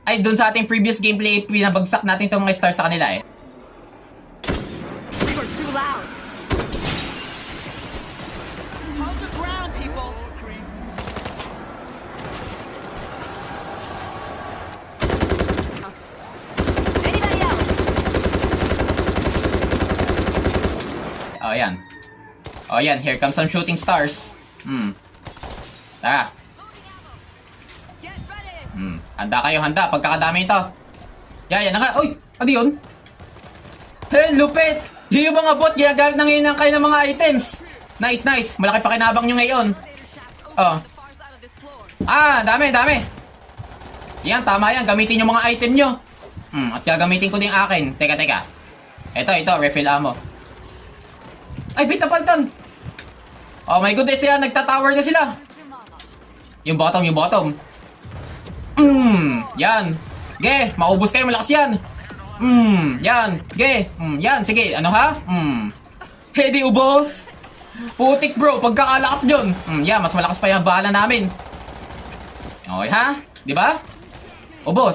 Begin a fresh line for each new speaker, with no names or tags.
Ay, dun sa ating previous gameplay, pinabagsak natin itong mga stars sa kanila eh.
We were too loud.
On the ground, people.
Anybody else?
Oh, yan. Oh, yan. Here comes some shooting stars. Tara.
Get ready.
Handa kayo, handa. Pagkakadami ito. Yan na nga. Uy! Ano yun? Hey, lupit! Yung mga bot, ginagamit na ngayon ng kayo ng mga items. Nice, nice. Malaki pa kinabang nyo ngayon.
Elevator shaft open
Oh.
on the far side of this floor.
Dami, dami. Yan, tama yan. Gamitin yung mga item nyo. At gagamitin ko din akin. Teka, teka. Ito, refill ammo. Ay, bit na paltan. Oh my goodness, sila. Nagtatower na sila. Yung bottom. Yan. Ge, maubos kayo. Malakas yan. Yan. Ge. Yan, sige. Ano ha? Hey, di ubos. Putik bro, pagkakalakas dyan. Yan, mas malakas pa yung bala namin. Okay ha? Di ba? Ubos.